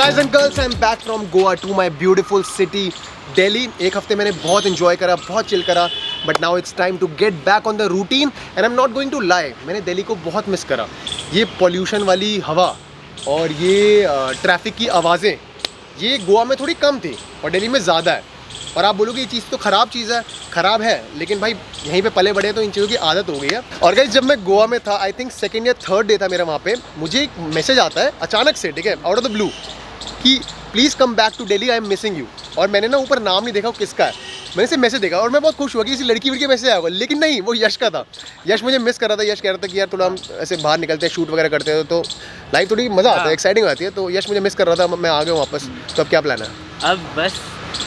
Guys and girls, I'm back from Goa to my beautiful city, Delhi. एक हफ्ते मैंने बहुत enjoy करा, बहुत chill करा, but now it's time to get back on the routine and I'm not going to lie. मैंने दिल्ली को बहुत मिस करा. ये pollution वाली हवा और ये ट्रैफिक की आवाज़ें, ये गोवा में थोड़ी कम थी और दिल्ली में ज़्यादा है. और आप बोलोगे ये चीज़ तो ख़राब चीज़ है, ख़राब है, लेकिन भाई यहीं पे पले बड़े तो इन चीज़ों की आदत हो गई है. और गाइस जब मैं गोवा में था, आई थिंक सेकंड या थर्ड डे था मेरा वहाँ पे, मुझे एक मैसेज आता है अचानक से, ठीक है, आउट ऑफ द ब्लू, कि please come back to Delhi, I am missing you. और मैंने ना ऊपर नाम नहीं देखा किसका है, मैंने से मैसेज देखा और मैं बहुत खुश हुआ कि किसी लड़की वड़की मैसेज आया होगा, लेकिन नहीं, वो यश का था. यश मुझे मिस कर रहा था. यश कह रहा था कि यार थोड़ा हम ऐसे बाहर निकलते हैं, शूट वगैरह करते हैं तो लाइफ थोड़ी मज़ा आता है, एक्साइटिंग आती है. तो यश मुझे मिस कर रहा था, मैं आ गया वापस. तो अब क्या प्लान है? अब बस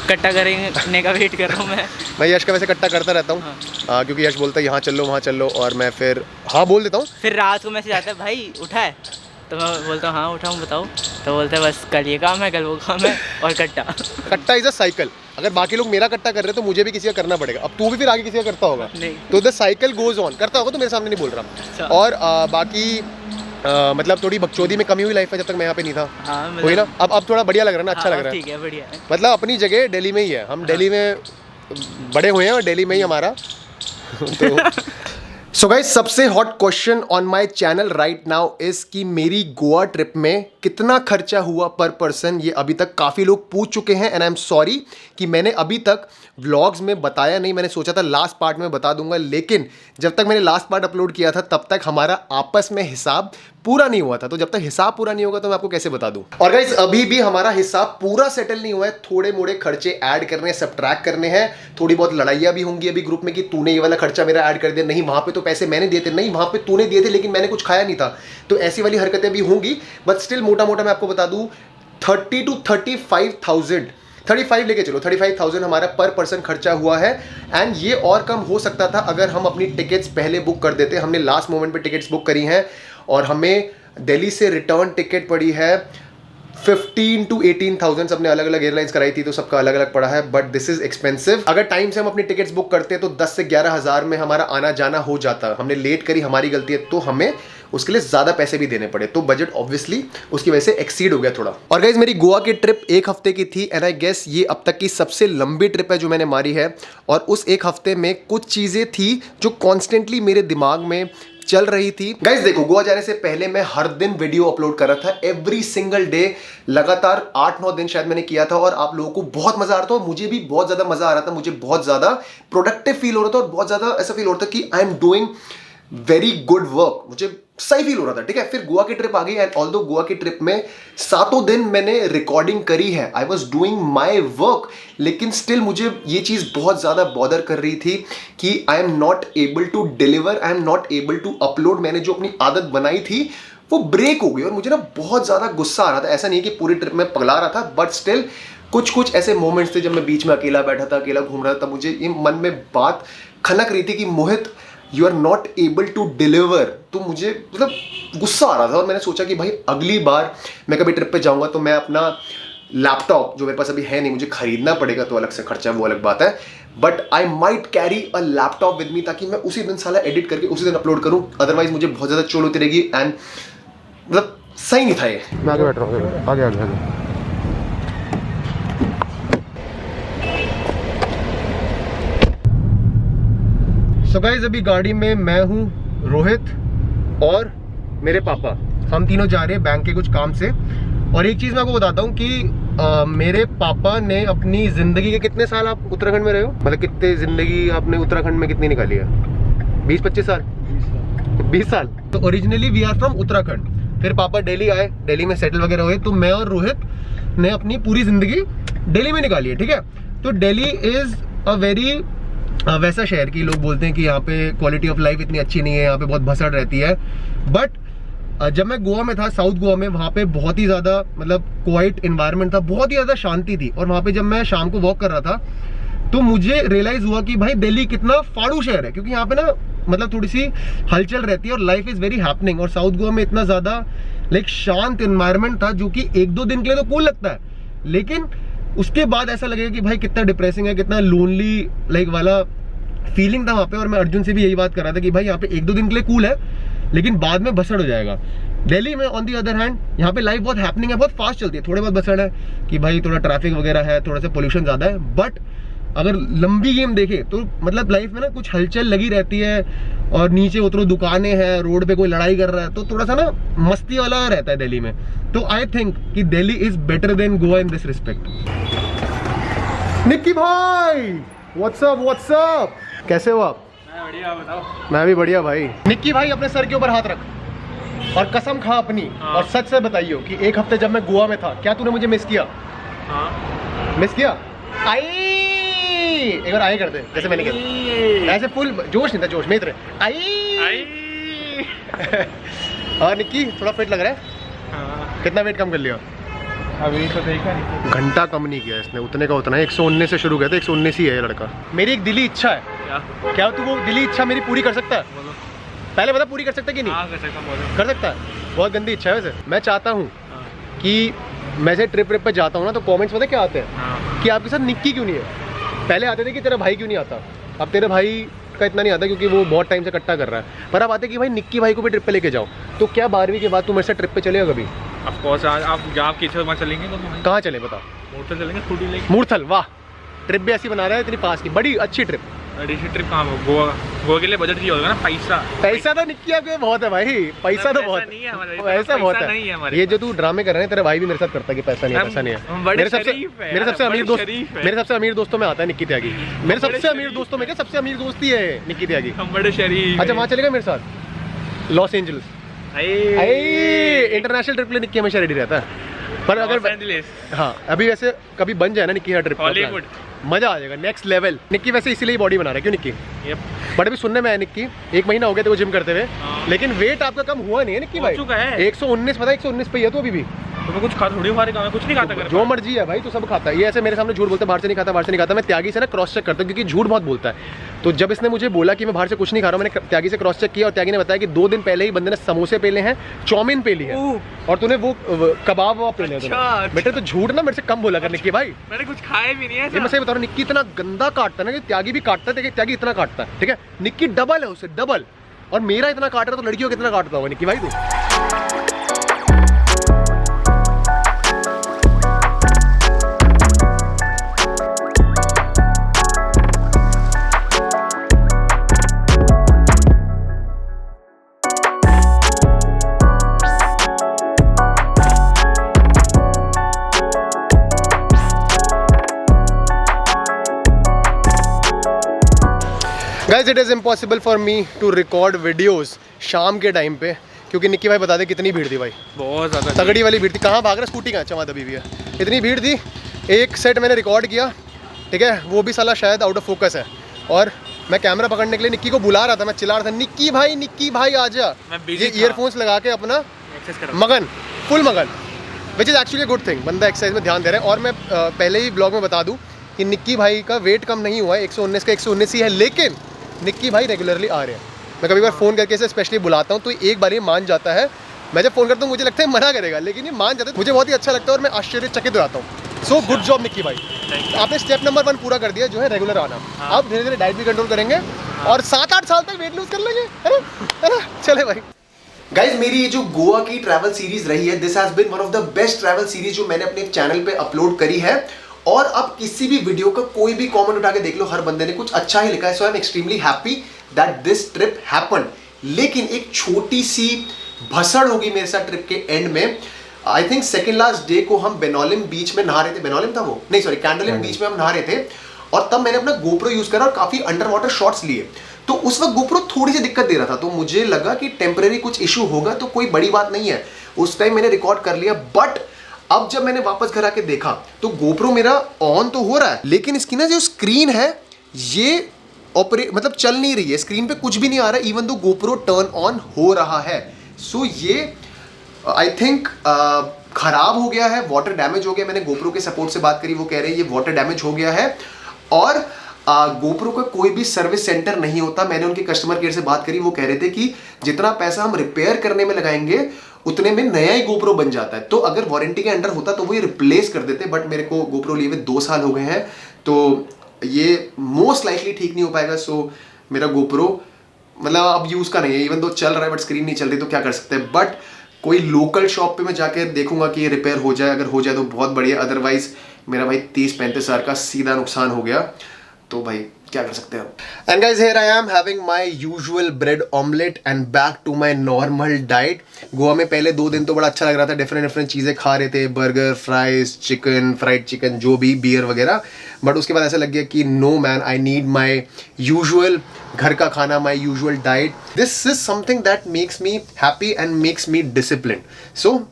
कट्टा करने का वेट कर रहा हूँ मैं यश का वैसे कट्टा करता रहता हूँ. हाँ. क्योंकि यश बोलता है यहाँ चल लो वहाँ चल लो और मैं फिर हाँ बोल देता हूँ. फिर रात को मैसेज आता है भाई उठा है, तो मैं बोलता हूँ हाँ उठाऊँ बताओ, तो बोलते हैं बस कल ये काम है कल वो काम है. और कट्टा इज़ अ साइकिल. अगर बाकी लोग मेरा कट्टा कर रहे हैं तो मुझे भी किसी का करना पड़ेगा. अब तू भी फिर आगे किसी का करता होगा, नहीं तो द साइकिल गोज ऑन. करता होगा तो मेरे सामने नहीं बोल रहा. और बाकी मतलब थोड़ी बकचोदी में कमी हुई लाइफ में जब तक मैं यहाँ पे नहीं था. हाँ, वही ना. अब थोड़ा बढ़िया लग रहा है ना, अच्छा लग रहा है. ठीक है, बढ़िया है. मतलब अपनी जगह दिल्ली में ही है, हम दिल्ली में बड़े हुए हैं और दिल्ली में ही हमारा तो सो गाइस, सबसे hot question on my channel right now is कि मेरी गोवा ट्रिप में कितना खर्चा हुआ पर पर्सन. ये अभी तक काफ़ी लोग पूछ चुके हैं एंड आई एम सॉरी कि मैंने अभी तक व्लॉग्स में बताया नहीं. मैंने सोचा था लास्ट पार्ट में बता दूंगा, लेकिन जब तक मैंने लास्ट पार्ट अपलोड किया था तब तक हमारा आपस में हिसाब पूरा नहीं हुआ था. तो जब तक हिसाब पूरा नहीं होगा तो मैं आपको कैसे बता दूं. और गाइस अभी भी हमारा हिसाब पूरा सेटल नहीं हुआ है. थोड़े मोड़े खर्चे ऐड करने हैं, सब्ट्रैक्ट करने हैं. थोड़ी बहुत लड़ाइयाँ भी होंगी अभी ग्रुप में कि तूने ये वाला खर्चा मेरा ऐड कर दिया, नहीं वहाँ पे तो पैसे मैंने दिए थे, नहीं वहाँ पे तूने दिए थे लेकिन मैंने कुछ खाया नहीं था. तो ऐसी वाली हरकतें भी होंगी. बट स्टिल मोटा मोटा मैं आपको बता दूं 30 to 35,000, 35 लेके चलो, 35,000 हमारा पर पर्सन खर्चा हुआ है. एंड ये और कम हो सकता था अगर हम अपनी टिकट्स पहले बुक कर देते. हमने लास्ट मोमेंट पे टिकट्स बुक करी हैं और हमें दिल्ली से रिटर्न टिकट पड़ी है 15 to 18,000. सबने अलग अलग एयरलाइंस कराई थी तो सबका अलग अलग पड़ा है. But this is expensive. अगर टाइम से हम अपनी टिकट्स बुक करते तो 10 से 11 हज़ार में हमारा आना जाना हो जाता. हमने लेट करी, हमारी गलती है, तो हमें उसके लिए ज़्यादा पैसे भी देने पड़े. तो बजट ऑब्वियसली उसकी वजह से एक्सीड हो गया थोड़ा. और गाइज मेरी गोवा की ट्रिप एक हफ्ते की थी एंड आई गेस ये अब तक की सबसे लंबी ट्रिप है जो मैंने मारी है. और उस एक हफ्ते में कुछ चीज़ें थी जो कॉन्स्टेंटली मेरे दिमाग में चल रही थी. गाइज देखो, गोवा जाने से पहले मैं हर दिन वीडियो अपलोड कर रहा था, एवरी सिंगल डे. लगातार 8-9 दिन शायद मैंने किया था और आप लोगों को बहुत मजा आ रहा था और मुझे भी बहुत ज्यादा मजा आ रहा था. मुझे बहुत ज्यादा प्रोडक्टिव फील हो रहा था और बहुत ज्यादा ऐसा फील हो रहा था कि I am doing very good work. मुझे सही फील हो रहा था. ठीक है, फिर गोवा की ट्रिप आ गई एंड ऑल्दो गोवा की ट्रिप में 7 दिन मैंने रिकॉर्डिंग करी है. I was doing my work, लेकिन स्टिल मुझे ये चीज़ बहुत ज़्यादा बॉदर कर रही थी कि I am not able to deliver, I am not able to upload. मैंने जो अपनी आदत बनाई थी वो ब्रेक हो गई और मुझे ना बहुत ज़्यादा गुस्सा आ रहा था. ऐसा नहीं कि पूरी ट्रिप में पगला रहा था, बट स्टिल कुछ ऐसे मोमेंट्स थे जब मैं बीच में अकेला बैठा था, अकेला घूम रहा था. मुझे ये मन में बात खनक रही थी कि Mohit you are not able to deliver. तो मुझे मतलब गुस्सा आ रहा था और मैंने सोचा कि भाई अगली बार मैं कभी ट्रिप पे जाऊंगा तो मैं अपना लैपटॉप, जो मेरे पास अभी है नहीं, मुझे खरीदना पड़ेगा तो अलग से खर्चा है, वो अलग बात है. But I might carry a laptop with me ताकि मैं उसी दिन साला एडिट करके उसी दिन अपलोड करूं. अदरवाइज मुझे बहुत ज़्यादा चोट होती रहेगी एंड मतलब सही नहीं था ये. मैं आगे बैठ रहा हूँ, आगे. सो गाइस अभी गाड़ी में मैं हूँ, रोहित और मेरे पापा. हम तीनों जा रहे हैं बैंक के कुछ काम से. और एक चीज़ मैं आपको बताता हूँ कि मेरे पापा ने अपनी ज़िंदगी के कितने साल आप उत्तराखंड में रहे हो, मतलब कितने ज़िंदगी आपने उत्तराखंड में कितनी निकाली है? 20-25 साल? 20 साल. तो originally we are from Uttarakhand. फिर पापा दिल्ली आए, दिल्ली में सेटल वगैरह हुए, तो मैं और रोहित ने अपनी पूरी ज़िंदगी दिल्ली में निकाली है. ठीक है, तो दिल्ली इज़ अ वेरी वैसा शहर की लोग बोलते हैं कि यहाँ पे क्वालिटी ऑफ लाइफ इतनी अच्छी नहीं है, यहाँ पे बहुत भसड़ रहती है. बट जब मैं गोवा में था, साउथ गोवा में, वहाँ पे बहुत ही ज़्यादा मतलब क्वाइट इन्वायरमेंट था, बहुत ही ज़्यादा शांति थी. और वहाँ पे जब मैं शाम को वॉक कर रहा था तो मुझे रियलाइज़ हुआ कि भाई दिल्ली कितना फाड़ू शहर है, क्योंकि यहाँ पे ना मतलब थोड़ी सी हलचल रहती है और लाइफ इज़ वेरी हैपनिंग. और साउथ गोवा में इतना ज़्यादा लाइक शांत इन्वायरमेंट था जो कि 1-2 दिन के लिए तो कूल लगता है, लेकिन उसके बाद ऐसा लगेगा कि भाई कितना डिप्रेसिंग है, कितना लोनली लाइक वाला फीलिंग था वहाँ पे, और मैं अर्जुन से भी यही बात कर रहा था कि भाई यहाँ पे 1-2 दिन के लिए कूल है, लेकिन बाद में भसड़ हो जाएगा। दिल्ली में ऑन दी अदर हैंड यहाँ पे लाइफ बहुत हैपनिंग है, बहुत फास्ट चलती है। थोड़े बहुत भसड़ है कि भाई थोड़ा ट्रैफिक वगैरह है, थोड़ा सा पोल्यूशन ज़्यादा है, बट अगर लंबी गेम देखे तो मतलब लाइफ में ना कुछ हलचल लगी रहती है, और नीचे उतरो दुकानें हैं, रोड पे कोई लड़ाई कर रहा है, तो थोड़ा सा ना मस्ती वाला रहता है दिल्ली में। तो आई थिंक कि Delhi is better than Goa in this respect. Nikki भाई व्हाट्सअप, कैसे हो आप? मैं बढ़िया, बताओ। मैं भी बढ़िया भाई। निक्की भाई अपने सर के ऊपर हाथ रख और कसम खा अपनी, और सच से बताइयो कि एक हफ्ते जब मैं गोवा में था, क्या तूने मुझे मिस किया? हाँ। मिस किया? आई एक बार आई कर दे जैसे मैंने किया, ऐसे फुल जोश नहीं था, जोश में इतने आई। और निक्की थोड़ा फिट लग रहा है। हाँ। कितना वेट कम कर लिया? अभी तो देखा नहीं। घंटा कम नहीं किया इसने, उतने का उतना है। 119 से शुरू किया था, 119 ही है ये लड़का। मेरी एक दिली इच्छा है, क्या तू वो दिली इच्छा मेरी पूरी कर सकता है? बोलो। पहले बता, पूरी कर सकता है कि नहीं? हाँ, कर सकता हूँ, बोलो। कर सकता है। बहुत गंदी इच्छा है वैसे। मैं चाहता हूँ हाँ। कि मैं से ट्रिप पे जाता हूँ ना, तो कमेंट्स पता क्या आते हैं हाँ। कि आपके साथ निक्की क्यों नहीं है। पहले आते थे कि तेरा भाई क्यों नहीं आता, अब तेरे भाई का इतना नहीं आता क्योंकि वो बहुत टाइम से इकट्ठा कर रहा है, पर अब आते कि भाई निक्की भाई को भी ट्रिप पे लेके जाओ। तो क्या 12वीं के बाद तू मेरे से ट्रिप पे चलेगा कभी? ऑफ कोर्स, आप जहाँ की इच्छा वहाँ चलेंगे। तो कहाँ चले बता? मूर्थल चलेंगे, स्कूटी लेके। मूर्थल, वाह, ट्रिप भी ऐसी बना रहा है, इतनी पास की, बड़ी अच्छी ट्रिप। ट्रिप कहाँ हो? गोवा के लिए बजट चाहिए होगा ना, पैसा तो निक्की आपके बहुत है भाई, पैसा तो बहुत नहीं है हमारे, पैसा बहुत नहीं है हमारे ये जो तू ड्रामे कर रहे हैं, तेरा भाई भी मेरे साथ करता है कि पैसा नहीं है, पैसा नहीं है। मेरे सबसे अमीर दोस्तों में आता है निक्की त्यागी। मेरे सबसे अमीर दोस्तों में क्या, सबसे अमीर दोस्त ही है निक्की त्यागी। हम बड़े शरीफ। अच्छा, वहाँ चलेगा मेरे साथ? लॉस एंजल्स इंटरनेशनल ट्रिप ले निक्की हमेशा रेडी रहता है। पर अगर हाँ अभी वैसे कभी बन जाए ना निक्की ट्रिप, हॉलीवुड, मजा आ जाएगा, नेक्स्ट लेवल। निक्की वैसे इसीलिए बॉडी बना रहा है, क्यों निक्की? बट अभी सुनने में है निक्की 1 महीना हो गया तो जिम करते हुए, लेकिन वेट आपका कम हुआ नहीं है निक्की भाई। 119 पता है, 119 पे ही है तो अभी भी। तो मैं कुछ खा थोड़ी खा रहा, कुछ नहीं खाता कर। जो मर्जी है भाई, तो सब खाता है। ये ऐसे मेरे सामने झूठ बोलता है, बाहर से नहीं खाता, बाहर से नहीं खाता। मैं त्यागी से ना क्रॉस चेक करता हूँ क्योंकि झूठ बहुत बोलता है। तो जब इसने मुझे बोला कि मैं बाहर से कुछ नहीं खा रहा हूँ, मैंने त्यागी से क्रॉस चेक किया और त्यागी ने बताया कि 2 दिन पहले ही बंदे ने समोसे पेले हैं, चाउमीन पेली है, और तूने वो कबाब वबाब पेले हैं। बेटे तो झूठ ना मेरे से कम बोला कर निक्की भाई, मैंने कुछ खाया भी नहीं है। ये मैं सही बता रहा हूँ, निक्की इतना गंदा काटता है ना कि त्यागी भी काटता है, त्यागी इतना काटता है, ठीक है? निक्की डबल है उससे, डबल। और मेरा इतना काट रहा है तो लड़कियों को कितना काटता होगा निक्की भाई तू? Guys, it is impossible for me to record videos शाम के टाइम पे, क्योंकि निक्की भाई बता दे कितनी भीड़ थी भाई, बहुत ज़्यादा तगड़ी वाली भीड़ थी। कहाँ भाग रहा, स्कूटी कहाँ चमा दबी हुई है, इतनी भीड़ थी। एक सेट मैंने रिकॉर्ड किया, ठीक है, वो भी साला शायद आउट ऑफ फोकस है, और मैं कैमरा पकड़ने के लिए निक्की को बुला रहा था, मैं चिल्ला रहा था निक्की भाई आ जा। ये ईयरफोन्स लगा के अपना मगन, फुल मगन, which is actually good thing, बंदा एक्सरसाइज में ध्यान दे रहा है। और मैं पहले ही ब्लॉग में बता दूँ कि निक्की भाई का वेट कम नहीं हुआ है, 119 का 119 ही है, लेकिन निक्की भाई रेगुलरली आ रहे हैं। मैं कभी बार फ़ोन करके इसे स्पेशली बुलाता हूँ तो एक बार ये मान जाता है। मैं जब फ़ोन करता हूँ मुझे लगता है मना करेगा, लेकिन ये मान जाता है, मुझे बहुत ही अच्छा लगता है और मैं आश्चर्यचकित हो जाता हूँ। सो गुड जॉब निक्की भाई, आपने स्टेप नंबर 1 पूरा कर दिया, जो है रेगुलर आना। आप धीरे धीरे डाइट भी कंट्रोल करेंगे और 7-8 साल तक वेट लूज कर लेंगे, है ना? चले भाई। गाइज, मेरी ये जो गोवा की ट्रैवल सीरीज रही है, this has been one of the best travel series जो मैंने अपने चैनल पे अपलोड करी है। और अब किसी भी वीडियो का कोई भी कमेंट उठा के देख लो, हर बंदे ने कुछ अच्छा ही लिखा है। So I am extremely happy that this trip happened. लेकिन एक छोटी सी भसड़ होगी मेरे साथ ट्रिप के एंड में। I think second last day को हम बेनोलिम बीच में नहा रहे थे, बेनोलिम था वो, नहीं सॉरी कैंडोलिम बीच में हम नहा रहे थे, और तब मैंने अपना गोप्रो यूज करा और काफी अंडर वाटर शॉट्स लिए। तो उस वक्त गोप्रो थोड़ी सी दिक्कत दे रहा था, तो मुझे लगा कि टेम्परेरी कुछ इशू होगा, तो कोई बड़ी बात नहीं है। उस टाइम मैंने रिकॉर्ड कर लिया, बट अब जब मैंने वापस घर आके देखा तो गोप्रो मेरा ऑन तो हो रहा है, लेकिन इसकी ना जो स्क्रीन है ये ऑपरेट मतलब चल नहीं रही है, स्क्रीन पे कुछ भी नहीं आ रहा है, even though GoPro turn on हो रहा है। सो ये आई थिंक खराब हो गया है, वाटर डैमेज हो गया। मैंने गोप्रो के सपोर्ट से बात करी, वो कह रहे हैं ये वाटर डैमेज हो गया है और गोप्रो का कोई भी सर्विस सेंटर नहीं होता। मैंने उनके कस्टमर केयर से बात करी, वो कह रहे थे कि जितना पैसा हम रिपेयर करने में लगाएंगे उतने में नया ही गोप्रो बन जाता है। तो अगर वारंटी के अंडर होता तो वो ये रिप्लेस कर देते, बट मेरे को गोप्रो लिए हुए 2 साल हो गए हैं, तो ये मोस्ट लाइकली ठीक नहीं हो पाएगा. सो मेरा GoPro मतलब अब यूज़ का नहीं है, इवन दो चल रहा है बट स्क्रीन नहीं चल रही, तो क्या कर सकते हैं. बट कोई लोकल शॉप पे मैं जाकर देखूंगा कि ये रिपेयर हो जाए. अगर हो जाए तो बहुत बढ़िया, अदरवाइज मेरा भाई 30-35 हज़ार का सीधा नुकसान हो गया. तो भाई क्या कर सकते हैं. And guys here I am having my usual bread omelette and back to my normal diet. Goa में पहले 2 दिन तो बड़ा अच्छा लग रहा था, डिफरेंट चीज़ें खा रहे थे, burger, fries, chicken, fried chicken, जो भी, बियर वगैरह. बट उसके बाद ऐसा लग गया कि no man, I need my usual घर का खाना, my usual diet. This is something that makes me happy and makes me discipline. So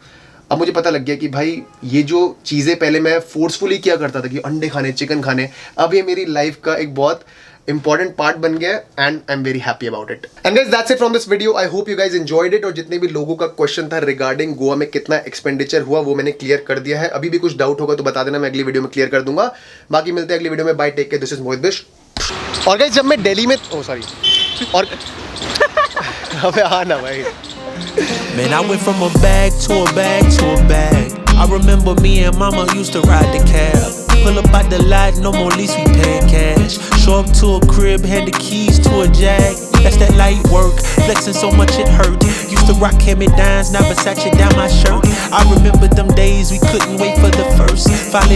अब मुझे पता लग गया कि भाई ये जो चीज़ें पहले मैं फोर्सफुली किया करता था कि अंडे खाने, चिकन खाने, अब ये मेरी लाइफ का एक बहुत इंपॉर्टेंट पार्ट बन गया and I am very happy about it. And guys that's it from this video. I hope you guys enjoyed it. और जितने भी लोगों का क्वेश्चन था रिगार्डिंग गोवा में कितना एक्सपेंडिचर हुआ वो मैंने क्लियर कर दिया है. अभी भी कुछ डाउट होगा तो बता देना, मैं अगली वीडियो में क्लियर कर दूंगा. बाकी मिलते हैं अगली वीडियो में. Bye, take care, this is Mohit Bisht. और गाइस जब मैं दिल्ली में सॉरी और अबे हाँ ना भाई. Man, I went from a bag to a bag to a bag. I remember me and mama used to ride the cab. Pull up out the lot, no more lease, we paying cash. Show up to a crib, had the keys to a Jag. That's that light work, flexing so much it hurt. Used to rock hand-me-downs, now Versace down my shirt. I remember them days we couldn't wait for the first. Finally